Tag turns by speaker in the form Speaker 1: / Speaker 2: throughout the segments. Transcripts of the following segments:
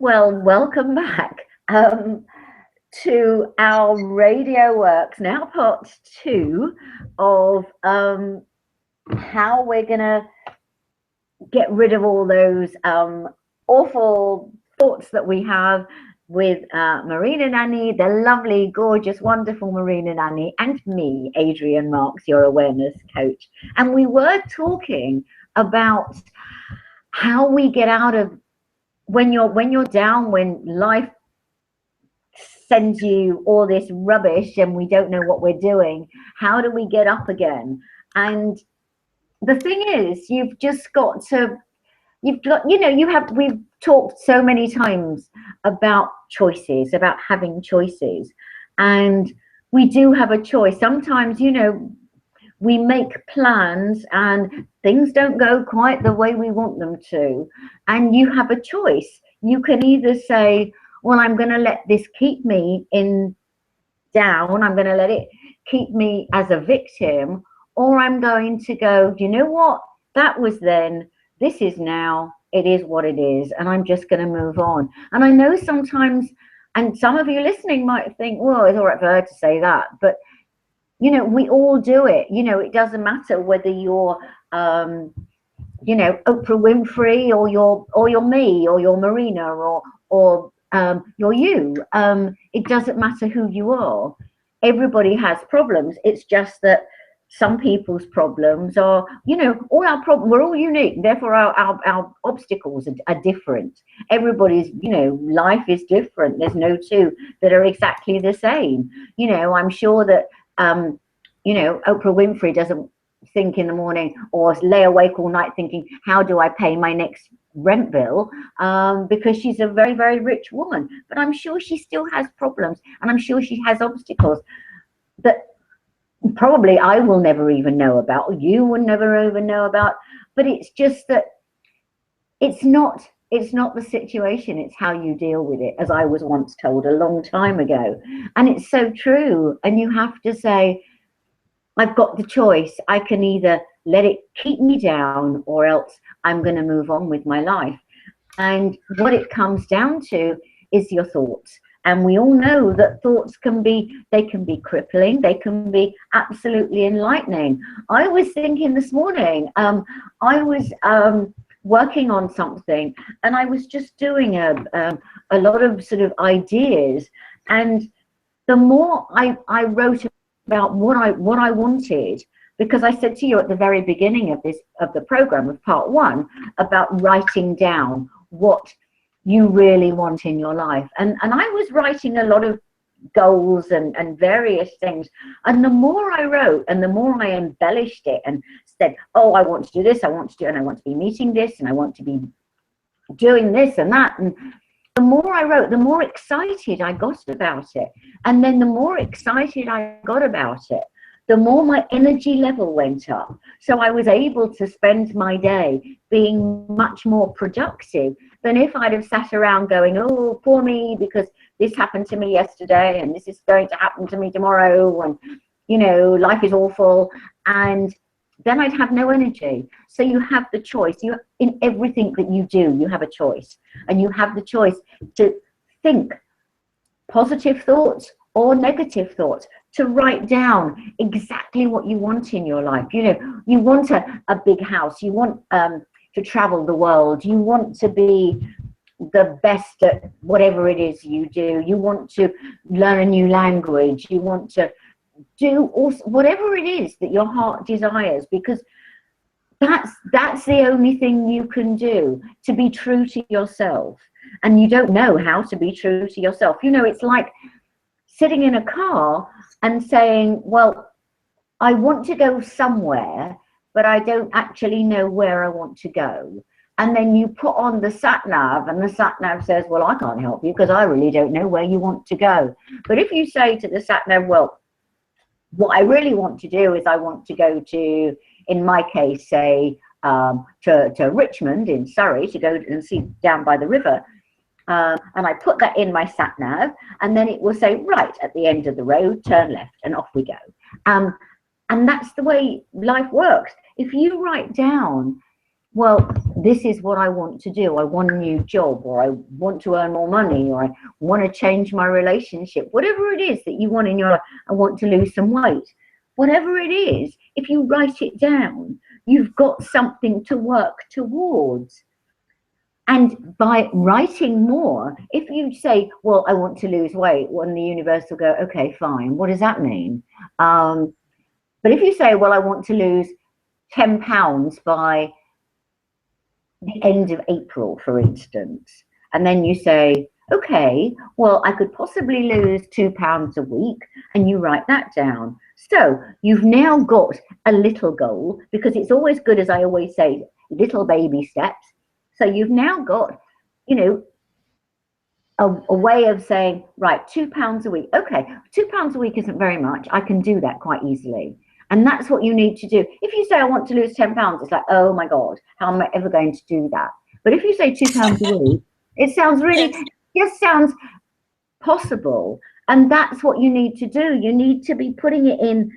Speaker 1: Well, welcome back to our Radio Works, now part two of how we're going to get rid of all those awful thoughts that we have with Marina Nanny, the lovely, gorgeous, wonderful Marina Nanny, and me, Adrienne Marks, your awareness coach. And we were talking about how we get out of when you're down, when life sends you all this rubbish and we don't know what we're doing. How do we get up again? And the thing is, you've we've talked so many times about choices, about having choices, and we do have a choice. Sometimes, we make plans and things don't go quite the way we want them to, and you have a choice. You can either say, well, I'm going to let this keep me down, I'm going to let it keep me as a victim, or I'm going to go, do you know what, that was then, this is now, it is what it is, and I'm just going to move on. And I know sometimes, and some of you listening might think, well, it's all right for her to say that, but we all do it. It doesn't matter whether you're, Oprah Winfrey, or you're me, or you're Marina, or you're you. It doesn't matter who you are. Everybody has problems. It's just that some people's problems are, all our problems, we're all unique. Therefore, our obstacles are different. Everybody's, life is different. There's no two that are exactly the same. I'm sure that, Oprah Winfrey doesn't think in the morning or lay awake all night thinking, how do I pay my next rent bill? Because she's a very, very rich woman. But I'm sure she still has problems, and I'm sure she has obstacles that probably I will never even know about, or you will never even know about. But it's just that it's not the situation, it's how you deal with it, as I was once told a long time ago. And it's so true. And you have to say, I've got the choice. I can either let it keep me down, or else I'm going to move on with my life. And what it comes down to is your thoughts. And we all know that thoughts can be crippling. They can be absolutely enlightening. I was thinking this morning, I was working on something, and I was just doing a lot of sort of ideas. And the more I wrote about what I wanted, because I said to you at the very beginning of the program of part one about writing down what you really want in your life, and I was writing a lot of goals and various things, and the more I wrote and the more I embellished it and said, oh, I want to do this, I want to do, and I want to be meeting this, and I want to be doing this and that, and the more I wrote, the more excited I got about it. And then the more excited I got about it, the more my energy level went up. So I was able to spend my day being much more productive than if I'd have sat around going, oh, poor me, because this happened to me yesterday, and this is going to happen to me tomorrow, and, life is awful. And then I'd have no energy. So you have the choice. In everything that you do, you have a choice. And you have the choice to think positive thoughts or negative thoughts, to write down exactly what you want in your life. You want a big house. You want to travel the world. You want to be the best at whatever it is you do. You want to learn a new language. You want to do also whatever it is that your heart desires, because that's the only thing you can do, to be true to yourself. And you don't know how to be true to yourself. It's like sitting in a car and saying, well, I want to go somewhere, but I don't actually know where I want to go. And then you put on the sat nav, and the sat nav says, well, I can't help you because I really don't know where you want to go. But if you say to the sat nav, well, what I really want to do is I want to go to, in my case, say, to Richmond in Surrey, to go and see down by the river. And I put that in my sat nav, and then it will say, right at the end of the road, turn left, and off we go. And that's the way life works. If you write down, well, this is what I want to do. I want a new job, or I want to earn more money, or I want to change my relationship. Whatever it is that you want in your life, I want to lose some weight. Whatever it is, if you write it down, you've got something to work towards. And by writing more, if you say, well, I want to lose weight, well, the universe will go, okay, fine. What does that mean? But if you say, well, I want to lose 10 pounds by the end of April, for instance, and then you say, okay, well, I could possibly lose 2 pounds a week, and you write that down. So you've now got a little goal, because it's always good, as I always say, little baby steps. So you've now got, you know, a way of saying, right, 2 pounds a week. Okay, 2 pounds a week isn't very much. I can do that quite easily. And that's what you need to do. If you say, I want to lose 10 pounds, it's like, oh my God, how am I ever going to do that? But if you say 2 pounds a week, it sounds really, just sounds possible. And that's what you need to do. You need to be putting it in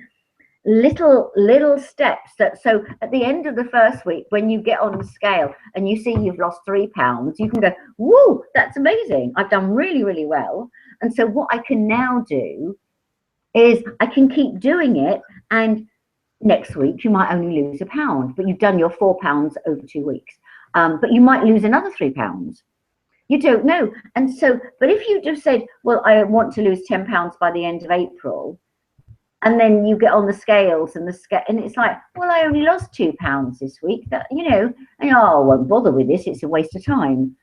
Speaker 1: little steps. So at the end of the first week, when you get on the scale and you see you've lost 3 pounds, you can go, whoa, that's amazing. I've done really, really well. And so what I can now do is I can keep doing it, and next week you might only lose a pound, but you've done your 4 pounds over 2 weeks. But you might lose another 3 pounds. You don't know. And so, but if you just said, well, I want to lose 10 pounds by the end of April, and then you get on the scales and it's like, well, I only lost 2 pounds this week. That, you know, and I won't bother with this. It's a waste of time.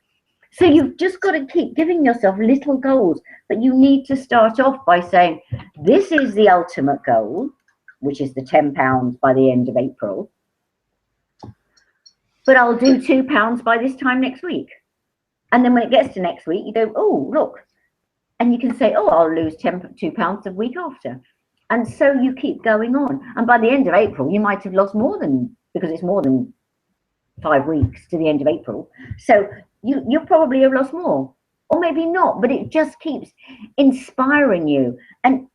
Speaker 1: So you've just got to keep giving yourself little goals, but you need to start off by saying, this is the ultimate goal, which is the 10 pounds by the end of April. But I'll do 2 pounds by this time next week. And then when it gets to next week, you go, oh, look. And you can say, oh, I'll lose 2 pounds the week after. And so you keep going on. And by the end of April, you might have lost more than, because it's more than 5 weeks to the end of April. So you probably have lost more, or maybe not, but it just keeps inspiring you. And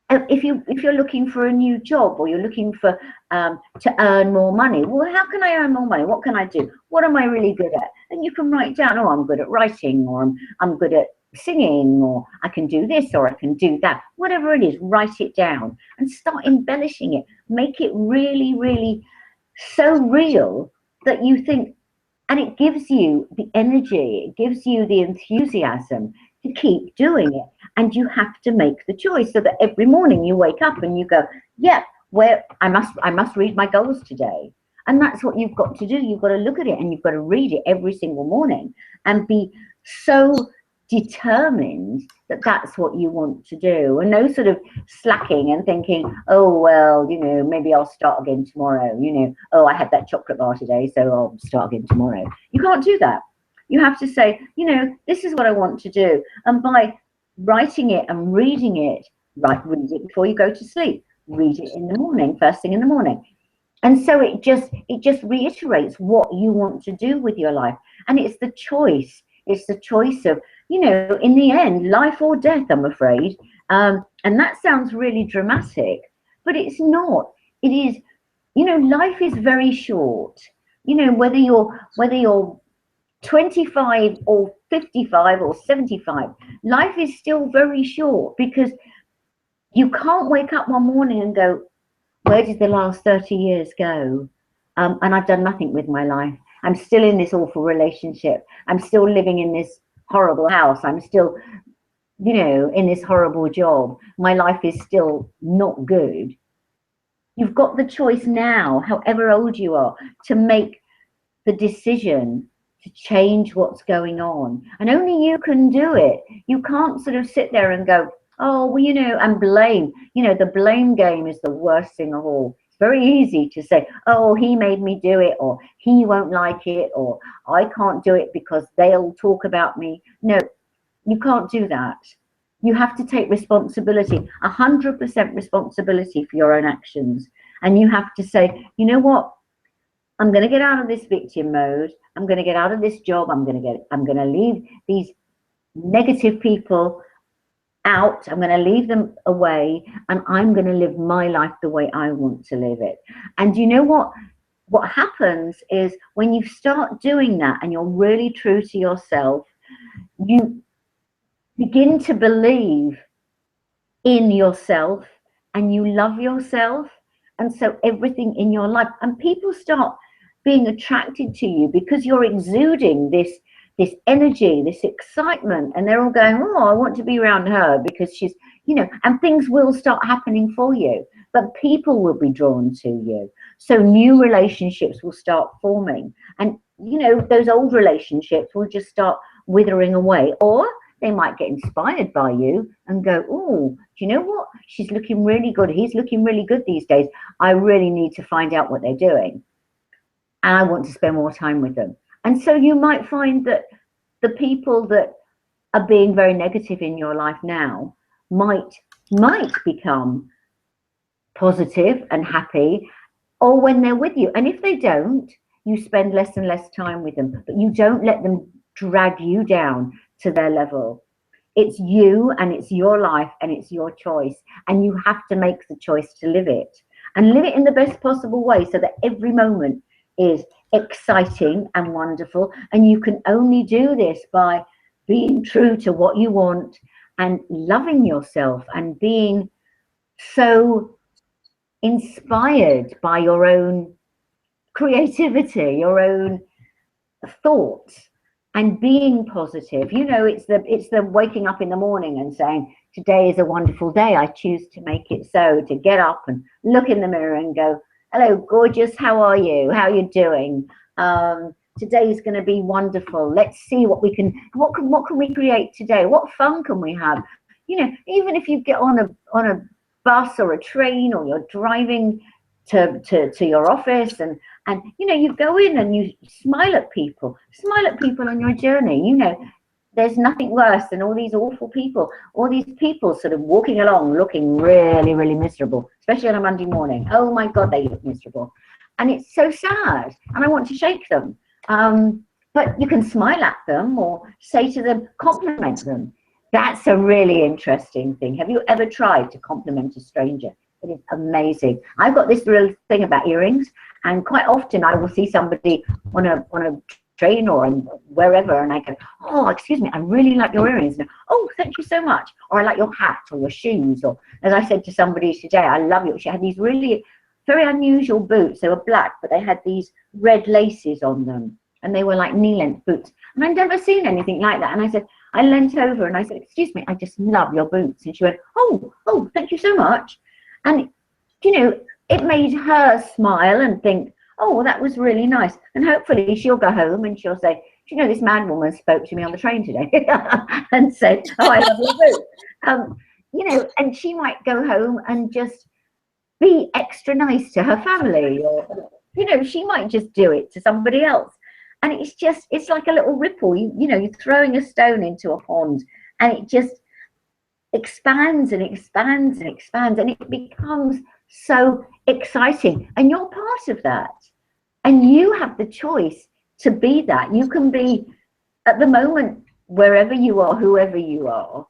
Speaker 1: if you're looking for a new job, or you're looking for to earn more money, well, how can I earn more money? What can I do? What am I really good at? And you can write down, oh, I'm good at writing, or I'm good at singing, or I can do this, or I can do that. Whatever it is, write it down and start embellishing it. Make it really, really so real that you think, and it gives you the energy, it gives you the enthusiasm to keep doing it. And you have to make the choice, so that every morning you wake up and you go, yeah, where I must read my goals today. And that's what you've got to do. You've got to look at it, and you've got to read it every single morning, and be so determined that that's what you want to do, and no sort of slacking and thinking, oh, well, you know, maybe I'll start again tomorrow, you know, oh, I had that chocolate bar today, so I'll start again tomorrow. You can't do that. You have to say, you know, this is what I want to do. And by writing it and reading it, read it before you go to sleep, read it in the morning, first thing in the morning. And so it just reiterates what you want to do with your life. And it's the choice. It's the choice of, you know, in the end, life or death, I'm afraid. And that sounds really dramatic, but it's not. It is, you know, life is very short. You know, whether you're 25 or 55 or 75, life is still very short, because you can't wake up one morning and go, where did the last 30 years go? And I've done nothing with my life. I'm still in this awful relationship. I'm still living in this horrible house. I'm still, you know, in this horrible job. My life is still not good. You've got the choice now, however old you are, to make the decision to change what's going on. And only you can do it. You can't sort of sit there and go, oh, well, you know, and blame. You know, the blame game is the worst thing of all. It's very easy to say, oh, he made me do it, or he won't like it, or I can't do it because they'll talk about me. No, you can't do that. You have to take responsibility, 100% responsibility for your own actions. And you have to say, you know what? I'm going to get out of this victim mode. I'm going to get out of this job. I'm going to leave these negative people out. I'm going to leave them away, and I'm going to live my life the way I want to live it. And you know what? what happens is when you start doing that and you're really true to yourself, you begin to believe in yourself and you love yourself. And so everything in your life, and people start being attracted to you because you're exuding this energy, this excitement, and they're all going, oh, I want to be around her because she's, and things will start happening for you, but people will be drawn to you. So new relationships will start forming, and those old relationships will just start withering away, or they might get inspired by you and go, oh, do you know what? She's looking really good. He's looking really good these days. I really need to find out what they're doing. And I want to spend more time with them. And so you might find that the people that are being very negative in your life now might become positive and happy, or when they're with you. And if they don't, you spend less and less time with them, but you don't let them drag you down to their level. It's you and it's your life and it's your choice, and you have to make the choice to live it, and live it in the best possible way so that every moment is exciting and wonderful. And you can only do this by being true to what you want and loving yourself and being so inspired by your own creativity, your own thoughts, and being positive. It's the waking up in the morning and saying, today is a wonderful day. I choose to make it so, to get up and look in the mirror and go, hello, gorgeous. How are you? How are you doing? Today is going to be wonderful. Let's see what can we create today? What fun can we have? Even if you get on a bus or a train, or you're driving to your office, and you go in and you smile at people on your journey. There's nothing worse than all these awful people, all these people sort of walking along looking really, really miserable, especially on a Monday morning. Oh my God, they look miserable. And it's so sad, and I want to shake them. But you can smile at them or say to them, compliment them. That's a really interesting thing. Have you ever tried to compliment a stranger? It is amazing. I've got this real thing about earrings, and quite often I will see somebody on a train or wherever, and I go, oh, excuse me, I really like your earrings. And, oh, thank you so much. Or I like your hat or your shoes. Or as I said to somebody today, I love you. She had these really very unusual boots. They were black, but they had these red laces on them, and they were like knee-length boots. And I'd never seen anything like that. And I leant over and I said, excuse me, I just love your boots. And she went, oh, thank you so much. And, it made her smile and think, oh, well, that was really nice. And hopefully she'll go home and she'll say, do you know, this man woman spoke to me on the train today and said, oh, I love your boots. And she might go home and just be extra nice to her family, or, she might just do it to somebody else. And it's like a little ripple. You're throwing a stone into a pond, and it just expands and expands and expands, and it becomes so exciting. And you're part of that. And you have the choice to be that. You can be at the moment wherever you are, whoever you are,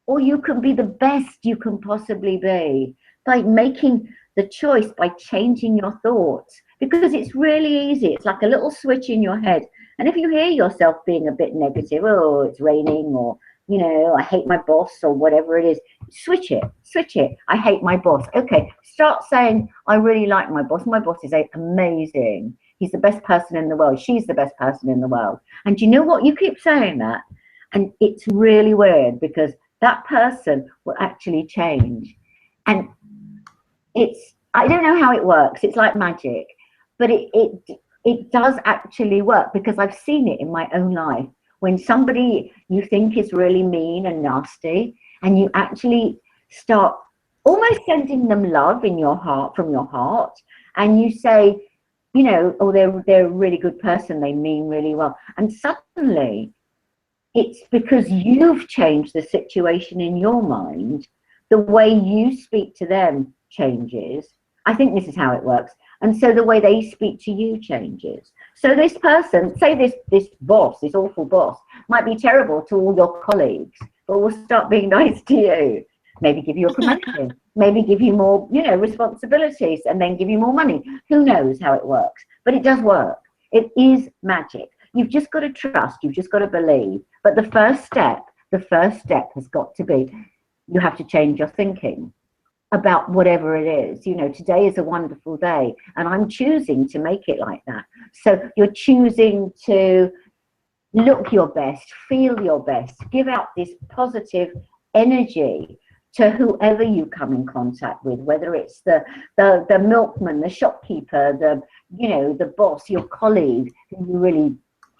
Speaker 1: or you can be the best you can possibly be by making the choice, by changing your thoughts. Because it's really easy. It's like a little switch in your head. And if you hear yourself being a bit negative, oh, it's raining, or, I hate my boss, or whatever it is, switch it. I hate my boss. Okay, start saying, I really like my boss. My boss is amazing. He's the best person in the world. She's the best person in the world. And you know what? You keep saying that. And it's really weird, because that person will actually change. And I don't know how it works. It's like magic. But it does actually work, because I've seen it in my own life. When somebody you think is really mean and nasty, and you actually start almost sending them love in your heart, from your heart, and you say, oh, they're a really good person, they mean really well. And suddenly it's because you've changed the situation in your mind. The way you speak to them changes. I think this is how it works. And so the way they speak to you changes. So this person, say this boss, this awful boss, might be terrible to all your colleagues, but will start being nice to you. Maybe give you a promotion. maybe give you more, responsibilities, and then give you more money. Who knows how it works? But it does work. It is magic. You've just got to trust. You've just got to believe. But the first step has got to be, you have to change your thinking about whatever it is. Today is a wonderful day, and I'm choosing to make it like that. So you're choosing to look your best, feel your best, give out this positive energy to whoever you come in contact with, whether it's the milkman, the shopkeeper, the boss, your colleague who you really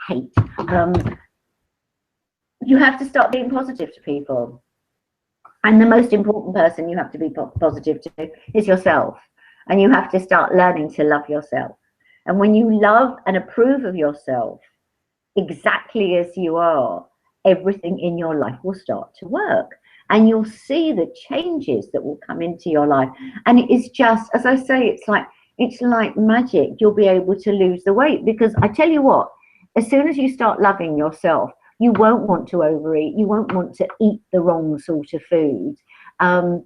Speaker 1: hate. You have to start being positive to people. And the most important person you have to be positive to is yourself. And you have to start learning to love yourself. And when you love and approve of yourself exactly as you are, everything in your life will start to work. And you'll see the changes that will come into your life. And it is just, as I say, it's like magic. You'll be able to lose the weight, because I tell you what, as soon as you start loving yourself, you won't want to overeat. You won't want to eat the wrong sort of food. And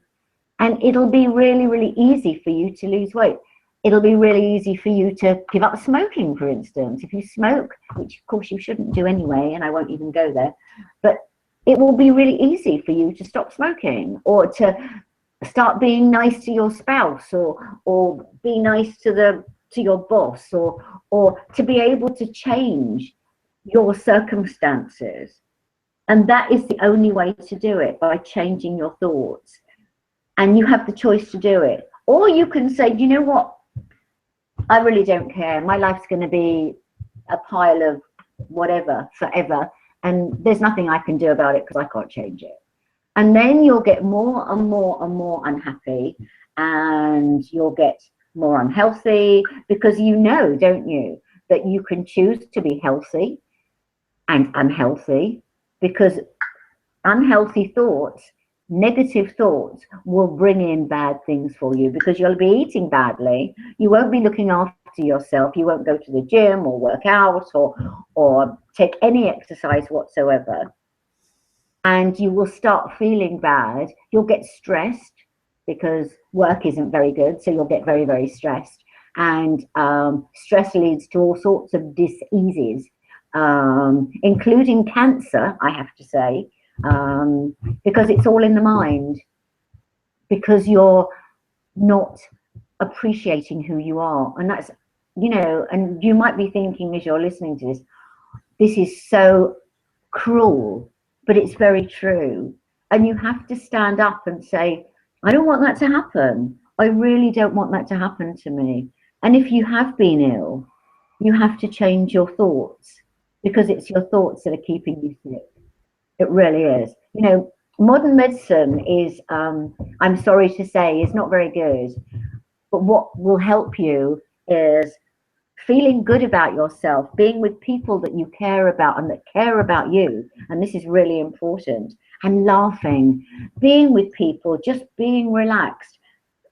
Speaker 1: it'll be really, really easy for you to lose weight. It'll be really easy for you to give up smoking, for instance. If you smoke, which of course you shouldn't do anyway, and I won't even go there, but it will be really easy for you to stop smoking, or to start being nice to your spouse, or be nice to your boss, or to be able to change your circumstances. And that is the only way to do it, by changing your thoughts. And you have the choice to do it. Or you can say, you know what, I really don't care. My life's going to be a pile of whatever forever, and there's nothing I can do about it because I can't change it. And then you'll get more and more and more unhappy, and you'll get more unhealthy, because don't you, that you can choose to be healthy and unhealthy, because unhealthy thoughts, negative thoughts, will bring in bad things for you, because you'll be eating badly. You won't be looking after yourself. You won't go to the gym or work out or take any exercise whatsoever. And you will start feeling bad. You'll get stressed because work isn't very good. So you'll get very, very stressed. And stress leads to all sorts of diseases, including cancer, I have to say. Because it's all in the mind, because you're not appreciating who you are. And that's, and you might be thinking as you're listening to this is so cruel, but it's very true. And you have to stand up and say, I don't want that to happen. I really don't want that to happen to me. And if you have been ill, you have to change your thoughts, because it's your thoughts that are keeping you sick. It really is. Modern medicine is, I'm sorry to say, is not very good. But what will help you is feeling good about yourself, being with people that you care about and that care about you. And this is really important. And laughing, being with people, just being relaxed,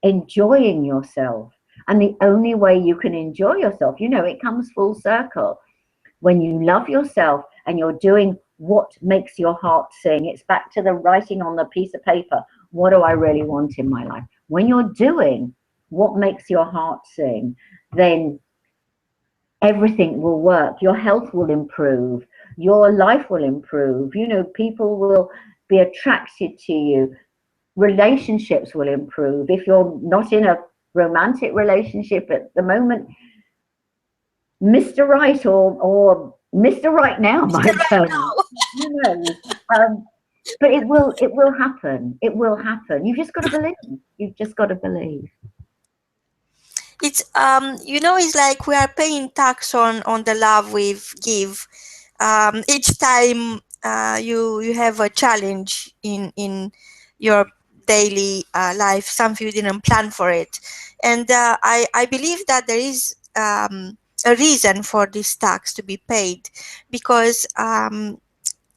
Speaker 1: enjoying yourself. And the only way you can enjoy yourself, it comes full circle. When you love yourself and you're doing what makes your heart sing, it's back to the writing on the piece of paper. What do I really want in my life? When you're doing what makes your heart sing, then everything will work. Your health will improve. Your life will improve. People will be attracted to you. Relationships will improve. If you're not in a romantic relationship at the moment, Mr. Right or Mr. Right now might tell you. Who knows? But it will happen. It will happen. You've just got to believe. You've just got to believe.
Speaker 2: It's it's like we are paying tax on the love we give. Each time you have a challenge in your daily life, something you didn't plan for it, and I believe that there is a reason for this tax to be paid, because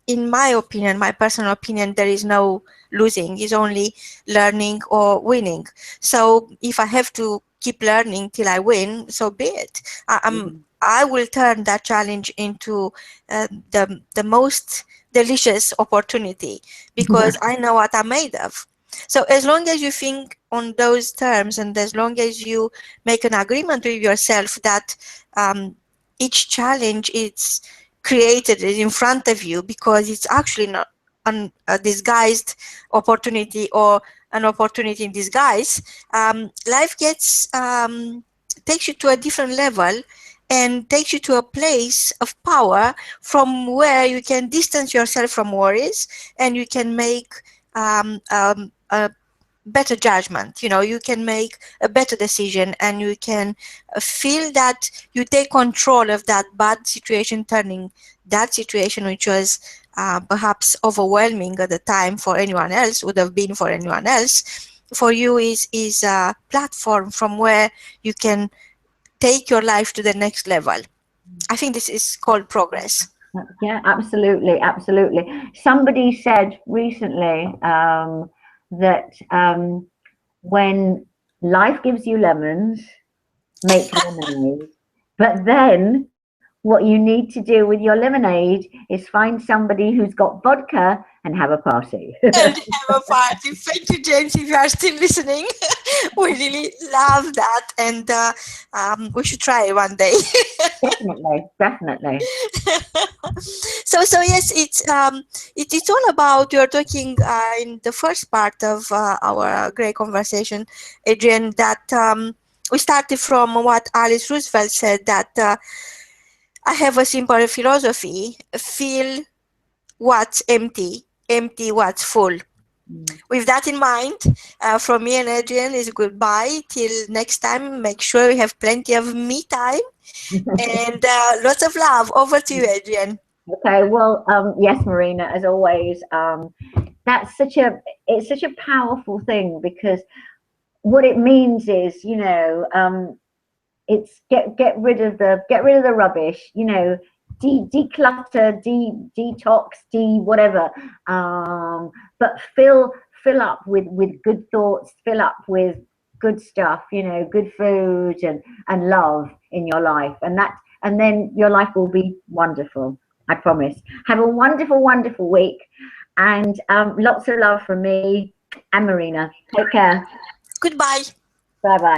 Speaker 2: in my opinion, my personal opinion, there is no losing. It's only learning or winning. So if I have to keep learning till I win, so be it. I will turn that challenge into the most delicious opportunity, because I know what I'm made of. So as long as you think on those terms, and as long as you make an agreement with yourself that each challenge is created is in front of you because it's actually not a disguised opportunity or an opportunity in disguise, life gets takes you to a different level and takes you to a place of power from where you can distance yourself from worries and you can make a better judgment. You can make a better decision and you can feel that you take control of that bad situation, turning that situation which was perhaps overwhelming at the time for anyone else, would have been for anyone else, for you is a platform from where you can take your life to the next level. I think this is called progress.
Speaker 1: Yeah, absolutely, absolutely. Somebody said recently that when life gives you lemons, make lemonade. But then what you need to do with your lemonade is find somebody who's got vodka and have a party.
Speaker 2: And have a party. Thank you, James, if you are still listening. We really love that, and we should try it one day.
Speaker 1: Definitely, definitely.
Speaker 2: So yes, it's all about, you're talking in the first part of our great conversation, Adrienne, that we started from what Alice Roosevelt said, that I have a simple philosophy: fill what's empty, empty what's full. With that in mind, from me and Adrienne is goodbye till next time. Make sure you have plenty of me time and lots of love. Over to you, Adrienne.
Speaker 1: Okay, well, yes, Marina, as always, that's it's such a powerful thing, because what it means is, it's get rid of the rubbish, declutter, detox, whatever, but fill up with good thoughts, fill up with good stuff, good food and love in your life, and then your life will be wonderful. I promise. Have a wonderful, wonderful week, and lots of love from me and Marina. Take care.
Speaker 2: Goodbye.
Speaker 1: Bye bye.